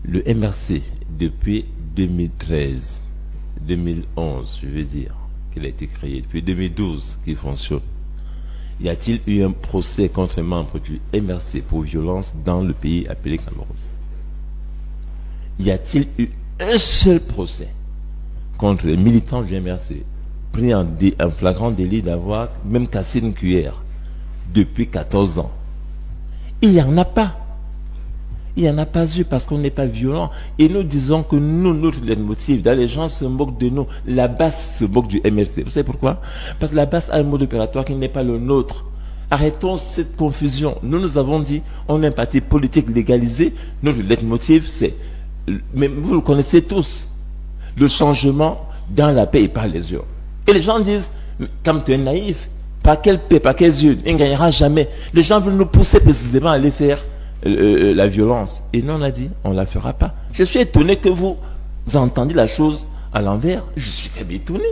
Le MRC, depuis 2013, 2011, je veux dire, qu'il a été créé, depuis 2012 qu'il fonctionne, y a-t-il eu un procès contre un membre du MRC pour violence dans le pays appelé Cameroun? Y a-t-il eu un seul procès contre les militants du MRC pris en flagrant délit d'avoir même cassé une cuillère depuis 14 ans? Il n'y en a pas. Il n'y en a pas eu parce qu'on n'est pas violent. Et nous disons que nous, notre motif, les gens se moquent de nous. La base se moque du MRC. Vous savez pourquoi? Parce que la base a un mode opératoire qui n'est pas le nôtre. Arrêtons cette confusion. Nous avons dit, on est un parti politique légalisé. Notre leitmotiv, c'est, mais vous le connaissez tous, le changement dans la paix et par les yeux. Et les gens disent, comme tu es naïf, par quelle paix, par quels yeux, il ne gagnera jamais. Les gens veulent nous pousser précisément à aller faire la violence. Et nous, on a dit, on ne la fera pas. Je suis étonné que vous entendiez la chose à l'envers. Je suis très étonné.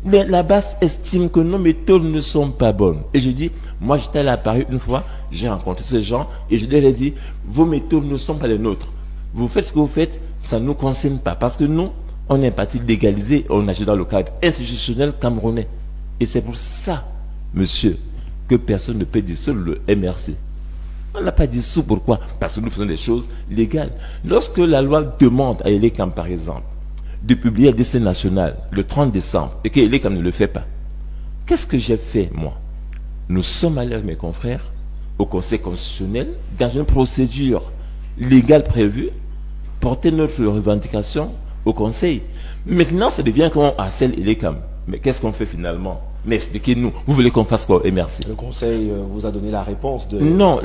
Mais la base estime que nos méthodes ne sont pas bonnes. Et je dis, moi j'étais allé à Paris une fois, j'ai rencontré ces gens et je leur ai dit, vos méthodes ne sont pas les nôtres. Vous faites ce que vous faites, ça ne nous concerne pas. Parce que nous, on est un parti légalisé, on agit dans le cadre institutionnel camerounais. Et c'est pour ça, monsieur, que personne ne peut dissoudre le MRC. On ne l'a pas dissous, pourquoi? Parce que nous faisons des choses légales. Lorsque la loi demande à Elecam, par exemple, de publier le destin national le 30 décembre, et que Elecam ne le fait pas, qu'est-ce que j'ai fait, moi? Nous sommes allés avec mes confrères au Conseil constitutionnel, dans une procédure légale prévue, porter notre revendication au Conseil. Maintenant, ça devient qu'on harcèle Elecam. Mais qu'est-ce qu'on fait finalement? Mais expliquez-nous, vous voulez qu'on fasse quoi au MRC? Le Conseil vous a donné la réponse de... Non,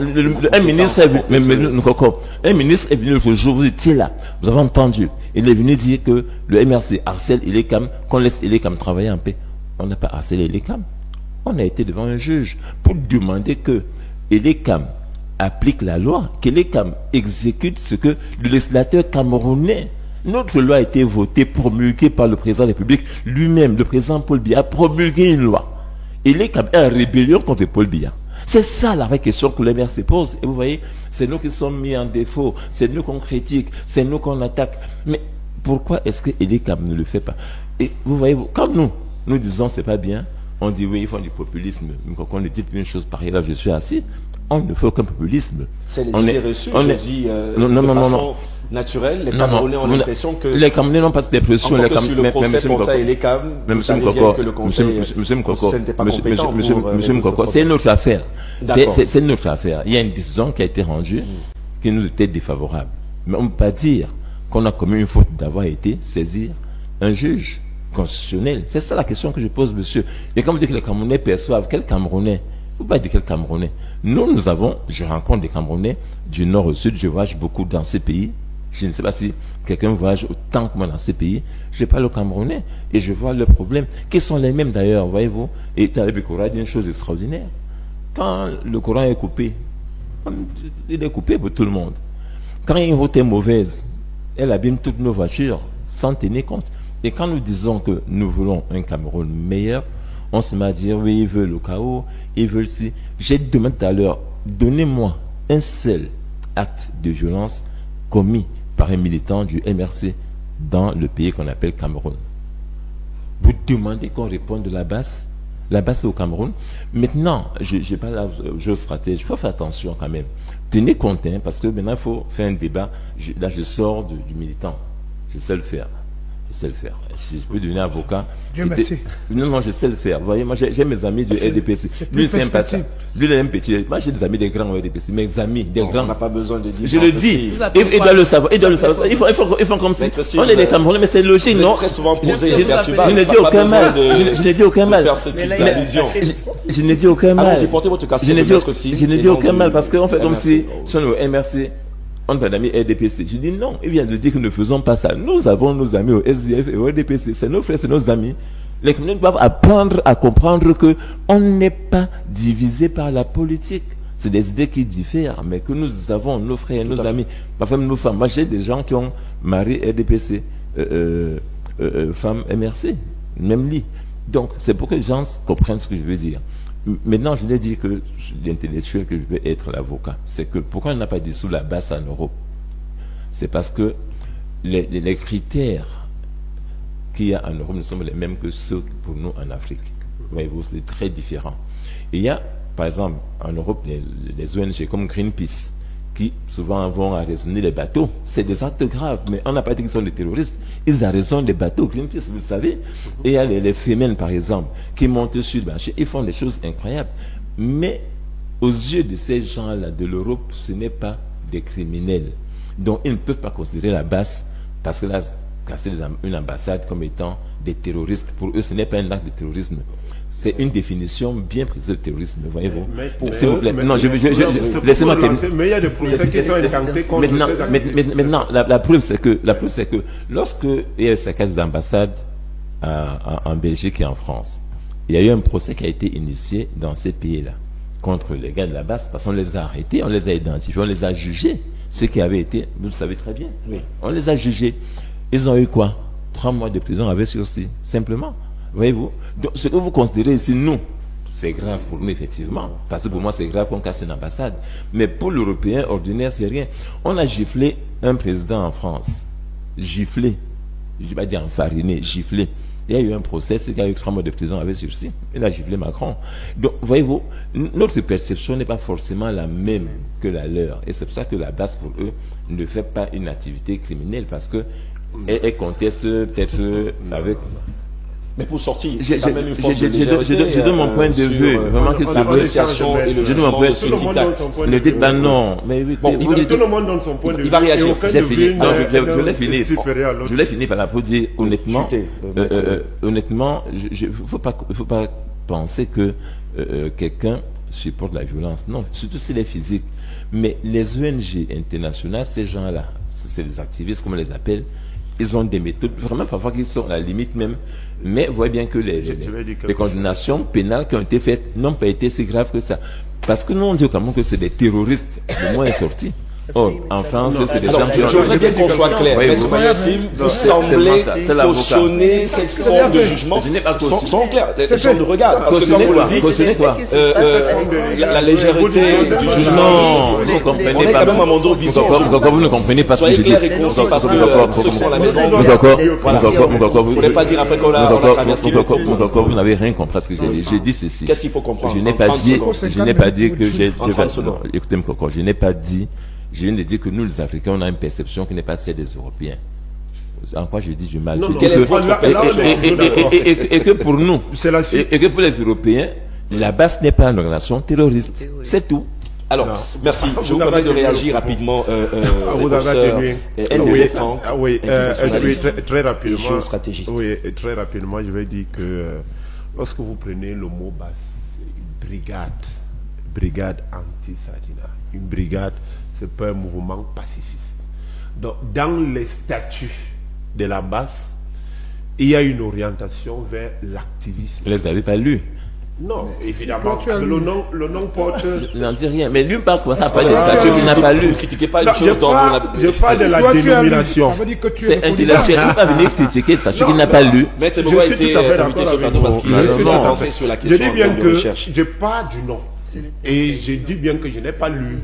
un ministre est venu l'autre jour, vous étiez là, vous avez entendu. Il est venu dire que le MRC harcèle Elecam, qu'on laisse Elecam travailler en paix. On n'a pas harcelé Elecam. On a été devant un juge pour demander que Elecam applique la loi, qu'Elecam exécute ce que le législateur camerounais. Notre loi a été votée, promulguée par le président de la République lui-même. Le président Paul Biya a promulgué une loi. Il est en rébellion contre Paul Biya. C'est ça la vraie question que le maire se pose. Et vous voyez, c'est nous qui sommes mis en défaut, c'est nous qu'on critique, c'est nous qu'on attaque. Mais pourquoi est-ce que Elecam ne le fait pas? Et vous voyez, quand nous disons c'est pas bien, on dit oui, ils font du populisme. Quand on dit une chose pareille, là je suis assis, on ne fait aucun populisme. C'est les idées reçues, je dis, non. Naturel, les Camerounais ont l'impression que... Les Camerounais n'ont pas cette impression. Même c'est une autre affaire. C'est une autre affaire. Il y a une décision qui a été rendue qui nous était défavorable. Mais on ne peut pas dire qu'on a commis une faute d'avoir été saisir un juge constitutionnel. C'est ça la question que je pose, monsieur. Et quand vous dites que les Camerounais perçoivent, quel Camerounais? Vous ne pouvez pas dire quel Camerounais. Nous avons, je rencontre des Camerounais du nord au sud, je voyage beaucoup dans ces pays. Je ne sais pas si quelqu'un voyage autant que moi dans ces pays. Je parle au Camerounais et je vois leurs problèmes, qui sont les mêmes d'ailleurs, voyez-vous. Et Taleb Koura dit une chose extraordinaire. Quand le courant est coupé, il est coupé pour tout le monde. Quand une route est mauvaise, elle abîme toutes nos voitures sans tenir compte. Et quand nous disons que nous voulons un Cameroun meilleur, on se met à dire, oui, ils veulent le chaos, ils veulent si. J'ai demandé tout à l'heure, donnez-moi un seul acte de violence commis par un militant du MRC dans le pays qu'on appelle Cameroun. Vous demandez qu'on réponde de la base. La base est au Cameroun. Maintenant, je parle à géostratégie, il faut faire attention quand même. Tenez compte, hein, parce que maintenant il faut faire un débat. Là, je sors du militant. Je sais le faire. Je sais le faire. Je peux devenir avocat. Dieu merci. Non, je sais le faire. Vous voyez, moi, j'ai mes amis du RDPC. Lui, c'est un petit. Lui, il est un petit. Moi, j'ai des amis des grands au RDPC. Mes amis, des grands. On n'a pas besoin de dire. Je le dis. Il doit le savoir. Il doit le savoir. Ils font comme si. On est des Camerounais, mais c'est logique, non? Très souvent posé. Je n'ai dit aucun mal. Je n'ai dit aucun mal. Je n'ai dit aucun mal. Je n'ai dit aucun mal parce qu'on fait comme si, sur nos MRC, on n'a pas d'amis RDPC. Je dis non, il vient de dire que nous ne faisons pas ça. Nous avons nos amis au SDF et au RDPC. C'est nos frères, c'est nos amis. Les Camerounais doivent apprendre à comprendre que on n'est pas divisé par la politique. C'est des idées qui diffèrent, mais que nous avons nos frères, nos amis, ma femme, nos femmes. Moi, j'ai des gens qui ont mari RDPC, femme MRC, même lit. Donc, c'est pour que les gens comprennent ce que je veux dire. Maintenant, je l'ai dit que l'intellectuel que je veux être l'avocat, c'est que pourquoi on n'a pas dissous la base en Europe? C'est parce que les critères qu'il y a en Europe ne sont les mêmes que ceux pour nous en Afrique. Voyez-vous, c'est très différent. Il y a, par exemple, en Europe, des ONG comme Greenpeace, qui souvent vont arraisonner les bateaux. C'est des actes graves, mais on n'a pas dit qu'ils sont des terroristes. Ils arraisonnent les bateaux. Greenpeace, vous le savez. Et il y a les femmes, par exemple, qui montent sur le marché. Ils font des choses incroyables. Mais aux yeux de ces gens-là, de l'Europe, ce n'est pas des criminels. Donc, ils ne peuvent pas considérer la BAS, parce que là, casser une ambassade comme étant des terroristes. Pour eux, ce n'est pas un acte de terrorisme. C'est une définition bien précise de terrorisme, voyez-vous. S'il vous plaît, non, laissez-moi terminer. Mais il y a des procès qui sont intentés contre maintenant, la preuve, c'est que lorsque il y a eu ces cas d'ambassade en Belgique et en France, il y a eu un procès qui a été initié dans ces pays-là contre les gars de la base, parce qu'on les a arrêtés, on les a identifiés, on les a jugés. Ceux qui avaient été, vous le savez très bien, oui. On les a jugés. Ils ont eu quoi? 3 mois de prison avec sursis, simplement. Voyez-vous? Donc, ce que vous considérez ici, nous, c'est grave pour nous, effectivement. Parce que pour moi, c'est grave qu'on casse une ambassade. Mais pour l'Européen ordinaire, c'est rien. On a giflé un président en France. Giflé. Je ne dis pas dire enfariné, giflé. Il y a eu un procès, il y a eu 3 mois de prison avec sursis. Il a giflé Macron. Donc, voyez-vous, notre perception n'est pas forcément la même que la leur. Et c'est pour ça que la base, pour eux, ne fait pas une activité criminelle. Parce que elle conteste peut-être avec... Mais pour sortir, c'est quand même une forme de je donne mon point de vue. Vraiment que c'est l'appréciation et le jugement de ce dictat. Ne dites pas non. Mais tout le monde donne son point de vue. Il va réagir. J'ai fini. Non, je l'ai fini. Je l'ai fini par la pour dire honnêtement. Honnêtement, il faut pas penser que quelqu'un supporte la violence. Non, surtout si elle est physique. Mais les ONG internationales, ces gens-là, c'est des activistes, comme on les appelle, ils ont des méthodes, vraiment parfois qui sont à la limite même, mais vous voyez bien que les condamnations pénales qui ont été faites n'ont pas été si graves que ça. Parce que nous, on dit au Cameroun que c'est des terroristes, le mot est sorti. Oh, en France, c'est des gens qui ont... Je voudrais bien qu'on soit clair. Maître Mayassim, vous semblez cautionner cette forme de jugement. Sont clairs. Les gens nous regardent. Parce que comme vous le dites, la légèreté du jugement... Vous ne comprenez pas. On est quand même à mon dos visant. Vous ne comprenez pas ce que je dis. Soyez clair et concis parce que ceux qui sont à la maison... Vous ne voulez pas dire après qu'on a traversé le cours. Vous n'avez rien compris à ce que j'ai dit. J'ai dit ceci. Qu'est-ce qu'il faut comprendre? Je n'ai pas dit que j'ai... Écoutez-moi, je n'ai pas dit... Je viens de dire que nous, les Africains, on a une perception qui n'est pas celle des Européens. En quoi je dis du mal? Et que pour nous, et que pour les Européens, la base n'est pas une organisation terroriste. C'est tout. Alors, merci. Je vous permets de réagir rapidement. Vous avez oui, très rapidement. Oui, très rapidement, je vais dire que lorsque vous prenez le mot base, brigade anti-Sadina, une brigade, c'est pas un mouvement pacifiste. Donc, dans les statuts de la base, il y a une orientation vers l'activisme. Vous ne les avez pas lus? Non, évidemment. Le nom porte... Je n'en dis rien. Mais lui parle quoi? Ça parle des statuts qu'il n'a pas lu. Ne critiquez pas une chose dont je parle de la dénomination. C'est intellectuel. Il ne peut pas venir critiquer des statuts qu'il n'a pas lu. Mais c'est pourquoi il était invité sur le plateau parce qu'il a pensé sur la question de recherche. Je parle du nom. Et je dis bien que je n'ai pas lu.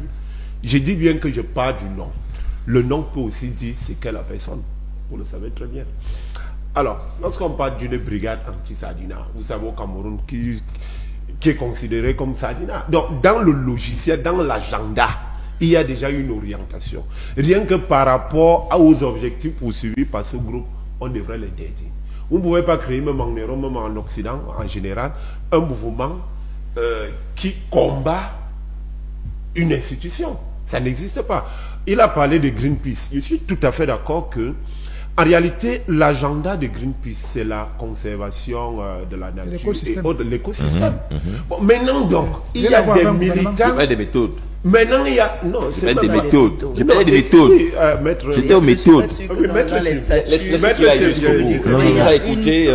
Je dis bien que je parle du nom. Le nom peut aussi dire c'est quelle la personne. Vous le savez très bien. Alors, lorsqu'on parle d'une brigade anti-Sadina, vous savez au Cameroun qui est considéré comme Sadina. Donc, dans le logiciel, dans l'agenda, il y a déjà une orientation. Rien que par rapport aux objectifs poursuivis par ce groupe, on devrait l'interdire. Vous ne pouvez pas créer, même en Europe, même en Occident, en général, un mouvement qui combat une institution. Ça n'existe pas. Il a parlé de Greenpeace. Je suis tout à fait d'accord que, en réalité, l'agenda de Greenpeace, c'est la conservation de la nature et de l'écosystème. Bon, maintenant, donc, il y a des militants... des méthodes. Maintenant, il y a... Non, c'est pas des méthodes. J'ai parlé des méthodes. J'étais aux méthodes. Laissez qu'il aille jusqu'au bout. On va écouter,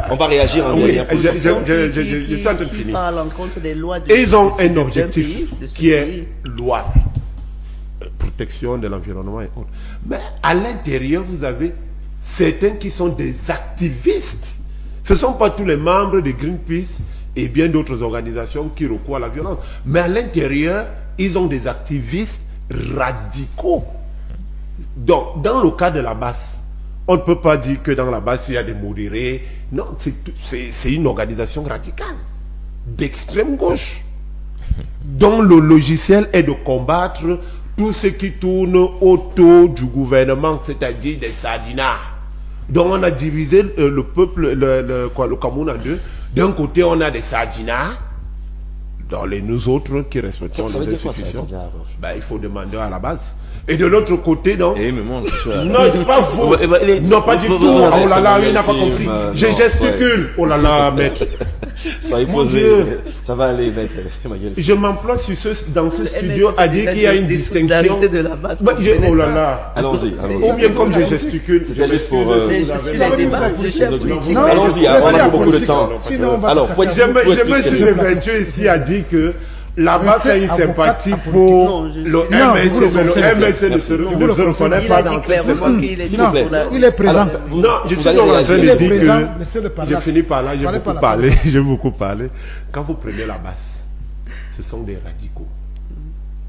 on va réagir en dernière position. Je suis en train de finir. Ils ont un objectif qui est loi. Protection de l'environnement et autres. Mais à l'intérieur, vous avez certains qui sont des activistes. Ce ne sont pas tous les membres de Greenpeace et bien d'autres organisations qui recourent à la violence. Mais à l'intérieur, ils ont des activistes radicaux. Donc, dans le cas de la base, on ne peut pas dire que dans la base, il y a des modérés. Non, c'est une organisation radicale, d'extrême gauche, dont le logiciel est de combattre tout ce qui tourne autour du gouvernement, c'est-à-dire des sardinards. Donc on a divisé le peuple, le Cameroun en deux. D'un côté, on a des sardinards, dans nous autres qui respectons les institutions. Il faut demander à la base. Et de l'autre côté, donc... non, c'est pas faux. Non, pas du tout. Oh là là, il n'a pas compris. Je gesticule. Oh là là, maître. Soyez posé. Ça va aller, maître. Je m'emploie dans ce studio à dire qu'il y a une distinction. De la base, oh là là. Allons-y. Ou bien comme je gesticule. C'était juste pour... Allons-y, on a beaucoup de temps. Alors, je me suis éventué ici à dire que la base a une sympathie pour le MSC, mais le MSC ne se reconnaît pas dans cette sympathie. Il est présent. Non, je suis en train de dire que je finis par là, j'ai beaucoup parlé. Quand vous prenez la base, ce sont des radicaux.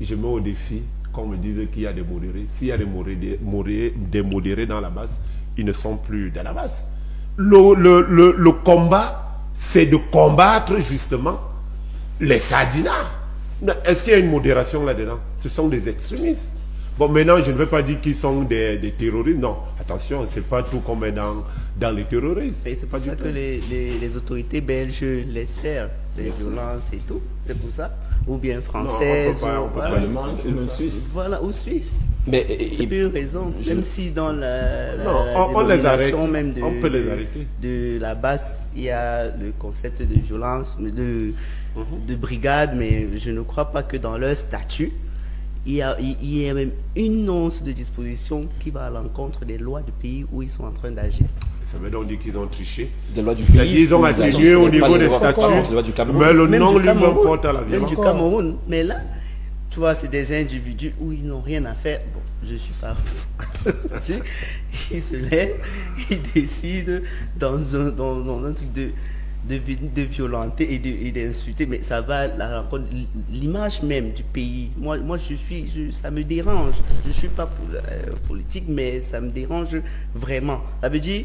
Je mets au défi qu'on me dise qu'il y a des modérés. S'il y a des modérés dans la base, ils ne sont plus dans la base. Le combat, c'est de combattre justement les sardinards. Est-ce qu'il y a une modération là-dedans? Ce sont des extrémistes. Bon, maintenant, je ne vais pas dire qu'ils sont des terroristes. Non, attention, c'est pas tout comme dans les terroristes. C'est pour ça que les autorités belges laissent faire les violences et tout. C'est pour ça. Ou bien françaises. Non, on peut pas le Suisse. Voilà, ou Suisse. Mais c'est plus raison. Même si dans on les arrête. Même on peut les arrêter. De la base, il y a le concept de violence, de brigade, mais je ne crois pas que dans leur statut, il y a même une once de disposition qui va à l'encontre des lois du pays où ils sont en train d'agir. Ça veut donc dire qu'ils ont triché. Des lois du pays. Ils ont atténué au niveau des statuts. Mais le nom lui importe à la violence. Même du Cameroun. Mais là, tu vois, c'est des individus où ils n'ont rien à faire. Bon, je ne suis pas... Ils se lèvent, ils décident dans un truc de violenter et d'insulter, mais ça va à la rencontre l'image même du pays. Moi ça me dérange. Je ne suis pas politique, mais ça me dérange vraiment. Ça veut dire,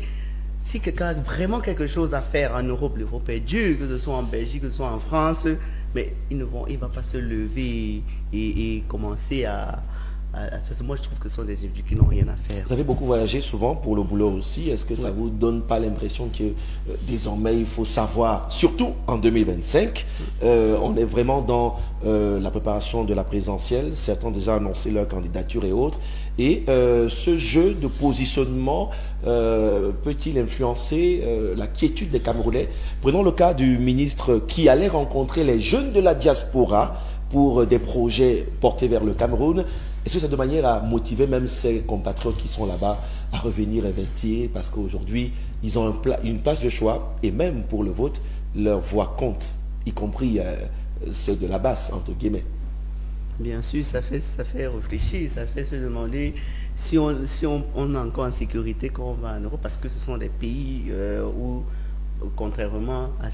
si quelqu'un a vraiment quelque chose à faire en Europe, l'Europe est dure, que ce soit en Belgique, que ce soit en France, mais il ne va pas se lever et commencer à moi, je trouve que ce sont des individus qui n'ont rien à faire. Vous avez beaucoup voyagé souvent pour le boulot aussi. Est-ce que ça ne vous donne pas l'impression que désormais, il faut savoir, surtout en 2025, on est vraiment dans la préparation de la présidentielle. Certains ont déjà annoncé leur candidature et autres. Et ce jeu de positionnement peut-il influencer la quiétude des Camerounais? Prenons le cas du ministre qui allait rencontrer les jeunes de la diaspora pour des projets portés vers le Cameroun. Est-ce que c'est de manière à motiver même ces compatriotes qui sont là-bas à revenir investir, parce qu'aujourd'hui, ils ont une place de choix, et même pour le vote, leur voix compte, y compris ceux de la base, entre guillemets. Bien sûr, ça fait réfléchir, ça fait se demander si on est encore en sécurité quand on va en Europe, parce que ce sont des pays où, contrairement à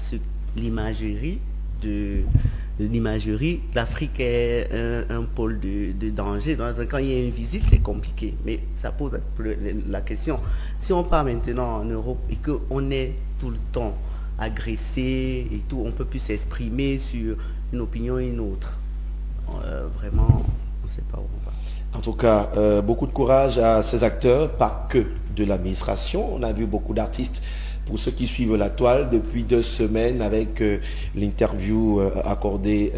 l'imagerie, l'Afrique est un pôle de danger. Donc, quand il y a une visite, c'est compliqué. Mais ça pose la question. Si on part maintenant en Europe et qu'on est tout le temps agressé et tout, on ne peut plus s'exprimer sur une opinion et une autre. Vraiment, on ne sait pas où on va. En tout cas, beaucoup de courage à ces acteurs, pas que de l'administration. On a vu beaucoup d'artistes. Pour ceux qui suivent la toile, depuis 2 semaines, avec l'interview accordée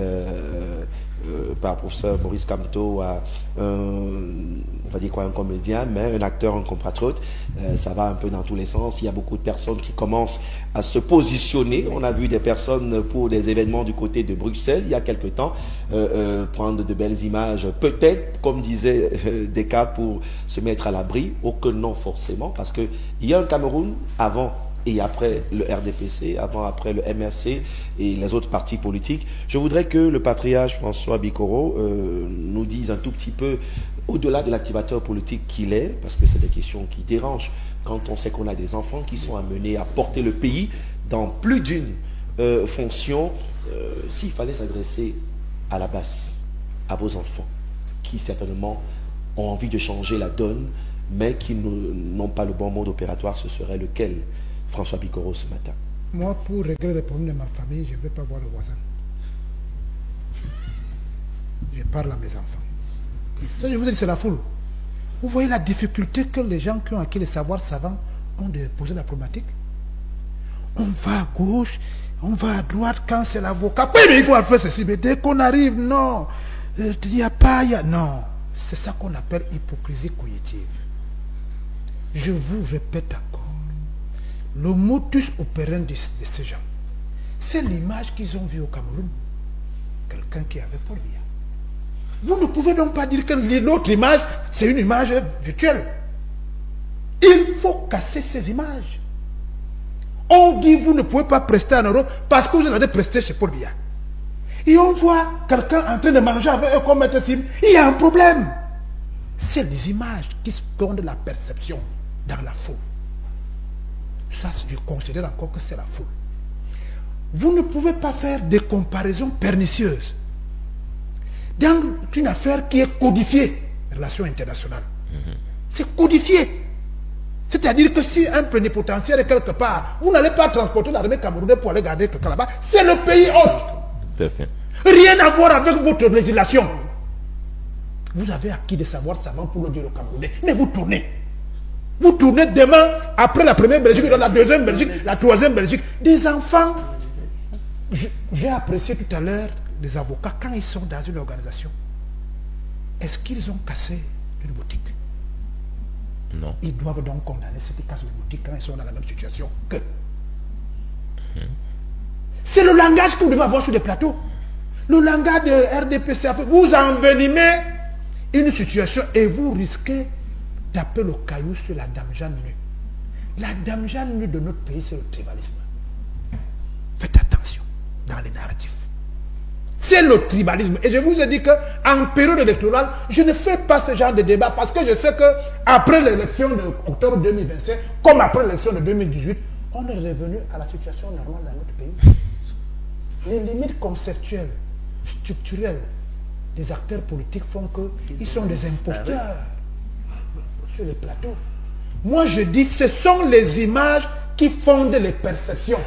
par le professeur Maurice Kamto à on va dire quoi, un comédien, mais un acteur, un compatriote, ça va un peu dans tous les sens. Il y a beaucoup de personnes qui commencent à se positionner. On a vu des personnes pour des événements du côté de Bruxelles il y a quelque temps prendre de belles images, peut-être, comme disait Descartes, pour se mettre à l'abri, ou que non forcément, parce qu'il y a un Cameroun avant et après le RDPC, après le MRC et les autres partis politiques. Je voudrais que le patriarche François Bikoro nous dise un tout petit peu, au-delà de l'activateur politique qu'il est, parce que c'est des questions qui dérangent, quand on sait qu'on a des enfants qui sont amenés à porter le pays dans plus d'une fonction, s'il fallait s'adresser à la base, à vos enfants, qui certainement ont envie de changer la donne, mais qui n'ont pas le bon mode opératoire, ce serait lequel, François Bikoro, ce matin? Moi, pour régler les problèmes de ma famille, je ne vais pas voir le voisin. Je parle à mes enfants. Ça, je vous dis, c'est la foule. Vous voyez la difficulté que les gens qui ont acquis les savoirs savants ont de poser la problématique. On va à gauche, on va à droite quand c'est l'avocat. Oui, mais il faut faire ceci. Mais dès qu'on arrive, non. Il n'y a pas... Non. C'est ça qu'on appelle hypocrisie cognitive. Je vous répète encore. Le modus operandi de ces gens, c'est l'image qu'ils ont vue au Cameroun. Quelqu'un qui avait Paul Biya. Vous ne pouvez donc pas dire que l'autre image, c'est une image virtuelle. Il faut casser ces images. On dit vous ne pouvez pas prester en Europe parce que vous allez prester chez Paul Biya. Et on voit quelqu'un en train de manger avec eux comme maître Sim. Il y a un problème. C'est les images qui fondent la perception dans la foule. Ça, je considère encore que c'est la foule. Vous ne pouvez pas faire des comparaisons pernicieuses dans une affaire qui est codifiée, relations internationales. C'est codifié. C'est-à-dire que si un plénipotentiaire est quelque part, vous n'allez pas transporter l'armée camerounaise pour aller garder quelqu'un là-bas. C'est le pays hôte. Tout à fait. Rien à voir avec votre législation. Vous avez acquis des savoirs savants pour le dire au Camerounais. Mais vous tournez. Vous tournez demain, après la première Belgique, dans la deuxième Belgique, la troisième Belgique. Des enfants. J'ai apprécié tout à l'heure les avocats quand ils sont dans une organisation. Est-ce qu'ils ont cassé une boutique? Non. Ils doivent donc condamner ceux qui cassent une boutique quand ils sont dans la même situation que. C'est le langage que vous devez avoir sur les plateaux. Le langage de RDPCAF. Vous envenimez une situation et vous risquez taper le caillou sur la dame Jeanne nue. La dame Jeanne nue de notre pays, c'est le tribalisme. Faites attention dans les narratifs. C'est le tribalisme. Et je vous ai dit qu'en période électorale, je ne fais pas ce genre de débat parce que je sais qu'après l'élection d'octobre 2025, comme après l'élection de 2018, on est revenu à la situation normale dans notre pays. Les limites conceptuelles, structurelles des acteurs politiques font qu'ils sont des imposteurs sur les plateaux. Moi je dis ce sont les images qui fondent les perceptions.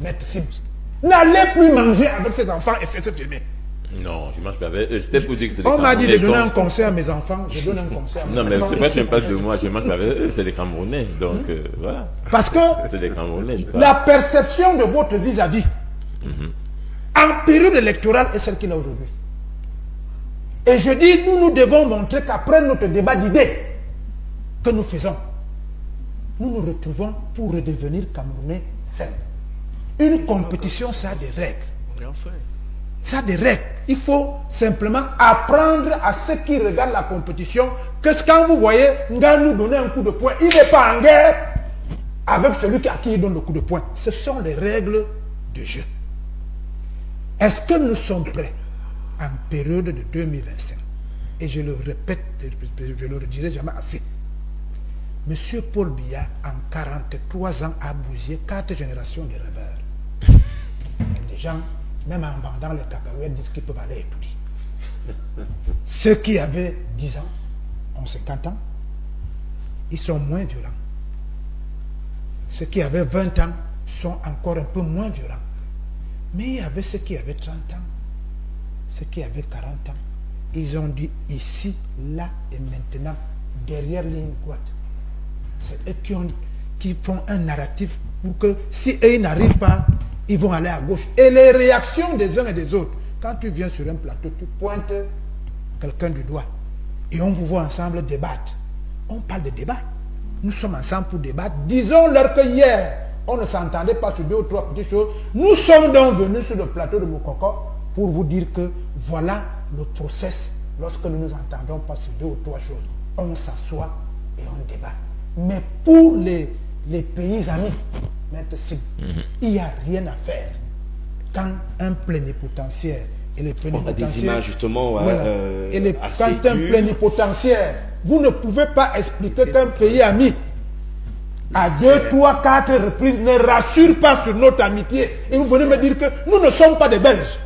Maître Sim, n'allez plus manger avec ses enfants et faites filmer. Non, je mange pas avec eux. C'était pour dire que c'est on m'a dit de donner un conseil à mes enfants. Je donne un conseil à mes enfants. Non, mais c'est pas que je parle de moi, je mange pas avec eux, c'est les Camerounais. Donc voilà. Parce que c'est les Camerounais. La perception de votre vis-à-vis en période électorale est celle qu'il a aujourd'hui. Et je dis, nous devons montrer qu'après notre débat d'idées que nous faisons, nous nous retrouvons pour redevenir Camerounais sains. Une compétition, ça a des règles. Ça a des règles. Il faut simplement apprendre à ceux qui regardent la compétition que quand vous voyez Nga nous donner un coup de poing, il n'est pas en guerre avec celui à qui il donne le coup de poing. Ce sont les règles de jeu. Est-ce que nous sommes prêts en période de 2025? Et je le répète, je ne le redirai jamais assez. Monsieur Paul Biya, en 43 ans, a bousillé 4 générations de rêveurs. Et les gens, même en vendant les cacahuètes, disent qu'ils peuvent aller étudier. Ceux qui avaient 10 ans, ont 50 ans, ils sont moins violents. Ceux qui avaient 20 ans sont encore un peu moins violents. Mais il y avait ceux qui avaient 30 ans, ceux qui avaient 40 ans. Ils ont dit ici, là et maintenant, derrière ligne droite. C'est eux qui font un narratif pour que si eux n'arrivent pas, ils vont aller à gauche. Et les réactions des uns et des autres, quand tu viens sur un plateau, tu pointes quelqu'un du doigt et on vous voit ensemble débattre. On parle de débat. Nous sommes ensemble pour débattre. Disons-leur que hier, on ne s'entendait pas sur 2 ou 3 petites choses. Nous sommes donc venus sur le plateau de Mokoko pour vous dire que voilà le process lorsque nous nous entendons pas sur 2 ou 3 choses. On s'assoit et on débat. Mais pour les pays amis, il n'y a rien à faire. Quand un plénipotentiaire et les plénipotentiaires... On a des images justement voilà, quand un plénipotentiaire, vous ne pouvez pas expliquer qu'un pays ami à 2, 3, 4 reprises ne rassure pas sur notre amitié. Et vous venez me dire que nous ne sommes pas des Belges.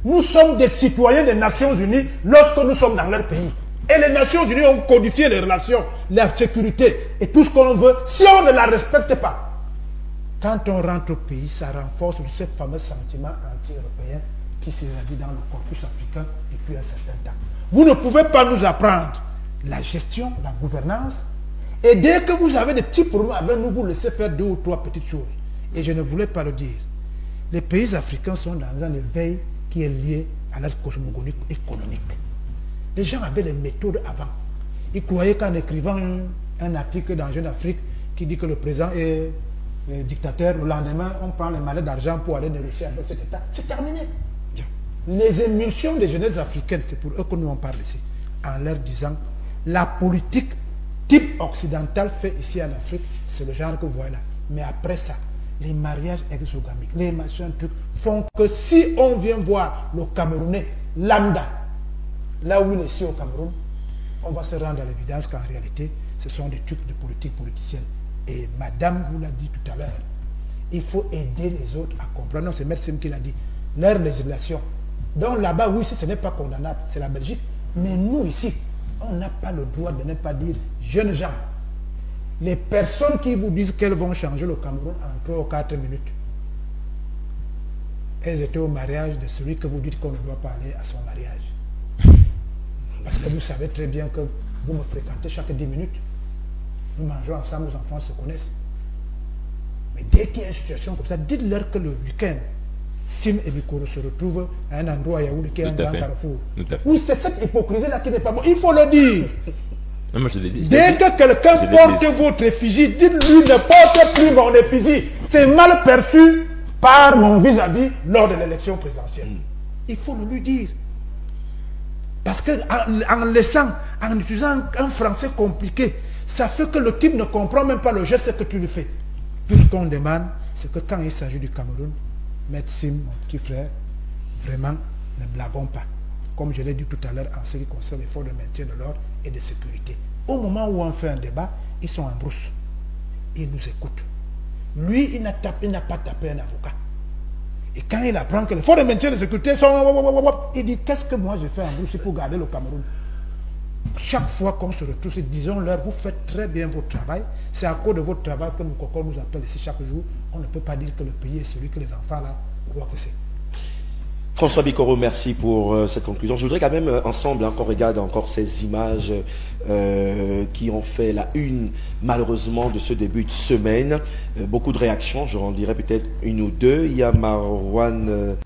Nous sommes des citoyens des Nations Unies lorsque nous sommes dans leur pays. Et les Nations Unies ont codifié les relations, la sécurité et tout ce qu'on veut. Si on ne la respecte pas, quand on rentre au pays, ça renforce ce fameux sentiment anti-européen qui s'est réveillé dans le corpus africain depuis un certain temps. Vous ne pouvez pas nous apprendre la gestion, la gouvernance. Et dès que vous avez des petits problèmes avec nous, vous laissez faire 2 ou 3 petites choses. Et je ne voulais pas le dire. Les pays africains sont dans un éveil qui est lié à leur cosmogonie économique. Les gens avaient les méthodes avant. Ils croyaient qu'en écrivant un article dans Jeune Afrique qui dit que le président est dictateur, le lendemain, on prend les mallettes d'argent pour aller négocier avec cet État. C'est terminé. Les émulsions des jeunesses africaines, c'est pour eux que nous on parle ici, en leur disant la politique type occidental fait ici en Afrique, c'est le genre que vous voyez là. Mais après ça, les mariages exogamiques, les machins trucs font que si on vient voir le Camerounais lambda, là où il est ici au Cameroun, on va se rendre à l'évidence qu'en réalité, ce sont des trucs de politique politicienne. Et madame vous l'a dit tout à l'heure, il faut aider les autres à comprendre. Non, c'est M. Sim qui l'a dit. Leur législation. Donc là-bas, oui, ce n'est pas condamnable, c'est la Belgique. Mais nous ici, on n'a pas le droit de ne pas dire, jeunes gens, les personnes qui vous disent qu'elles vont changer le Cameroun en 3 ou 4 minutes, elles étaient au mariage de celui que vous dites qu'on ne doit pas aller à son mariage. Parce que vous savez très bien que vous me fréquentez chaque 10 minutes. Nous mangeons ensemble, nos enfants se connaissent. Mais dès qu'il y a une situation comme ça, dites-leur que le week-end, Sim et Bikoro se retrouvent à un endroit à Yaoundé qui est un grand carrefour. Oui, c'est cette hypocrisie-là qui n'est pas bon. Il faut le dire. Non, moi, je l'ai dit. Dès que quelqu'un porte votre effigie, dites-lui ne porte plus mon effigie. C'est mal perçu par mon vis-à-vis lors de l'élection présidentielle. Il faut le lui dire. Parce qu'en laissant, en utilisant un français compliqué, ça fait que le type ne comprend même pas le geste que tu lui fais. Tout ce qu'on demande, c'est que quand il s'agit du Cameroun, Maître Sim, mon petit frère, vraiment, ne blaguons pas. Comme je l'ai dit tout à l'heure en ce qui concerne les forces de maintien de l'ordre et de sécurité. Au moment où on fait un débat, ils sont en brousse. Ils nous écoutent. Lui, il n'a pas tapé un avocat. Et quand il apprend que les forces de maintien de sécurité sont... Il dit, qu'est-ce que moi je fais en brousse pour garder le Cameroun? Chaque fois qu'on se retrouve, disons-leur, vous faites très bien votre travail. C'est à cause de votre travail que Moukoko nous appelle ici chaque jour. On ne peut pas dire que le pays est celui que les enfants là croient que c'est. François Bikoro, merci pour cette conclusion. Je voudrais quand même ensemble encore regarder encore ces images qui ont fait la une malheureusement de ce début de semaine. Beaucoup de réactions, je en dirais peut-être une ou deux. Il y a Marwan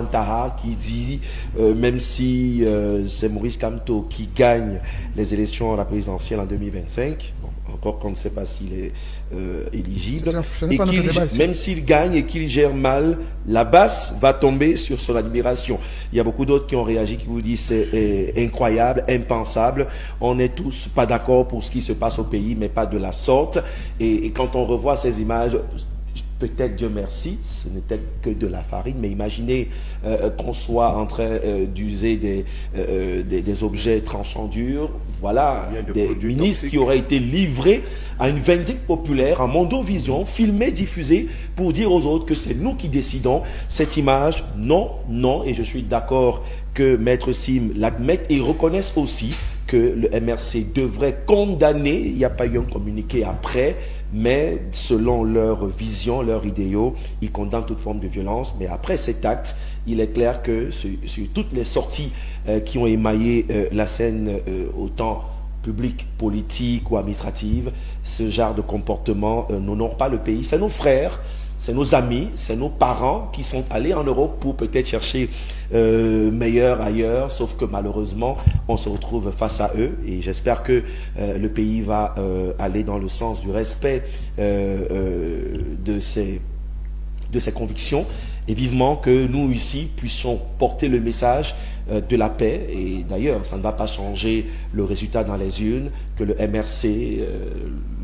Taha qui dit même si c'est Maurice Kamto qui gagne les élections à la présidentielle en 2025, bon, encore qu'on ne sait pas s'il est éligible, et même s'il gagne et qu'il gère mal, la base va tomber sur son admiration. Il y a beaucoup d'autres qui ont réagi, qui vous disent c'est incroyable, impensable, on n'est tous pas d'accord pour ce qui se passe au pays, mais pas de la sorte. Et quand on revoit ces images, peut-être, Dieu merci, ce n'était que de la farine, mais imaginez qu'on soit en train d'user des objets tranchants durs, voilà, des ministres qui auraient été livrés à une vindicte populaire, en mondovision, filmés, diffusés, pour dire aux autres que c'est nous qui décidons. Cette image, non, non, et je suis d'accord que Maître Sim l'admette et reconnaisse aussi que le MRC devrait condamner, il n'y a pas eu un communiqué après, mais selon leur vision, leurs idéaux, ils condamnent toute forme de violence. Mais après cet acte, il est clair que sur toutes les sorties qui ont émaillé la scène autant publique, politique ou administrative, ce genre de comportement n'honore pas le pays. C'est nos frères, c'est nos amis, c'est nos parents qui sont allés en Europe pour peut-être chercher meilleur ailleurs, sauf que malheureusement, on se retrouve face à eux et j'espère que le pays va aller dans le sens du respect de ses convictions et vivement que nous ici puissions porter le message de la paix. Et d'ailleurs, ça ne va pas changer le résultat dans les urnes, que le MRC,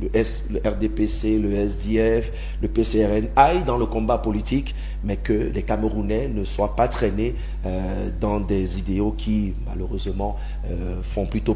le RDPC, le SDF, le PCRN aillent dans le combat politique, mais que les Camerounais ne soient pas traînés dans des idéaux qui, malheureusement, font plutôt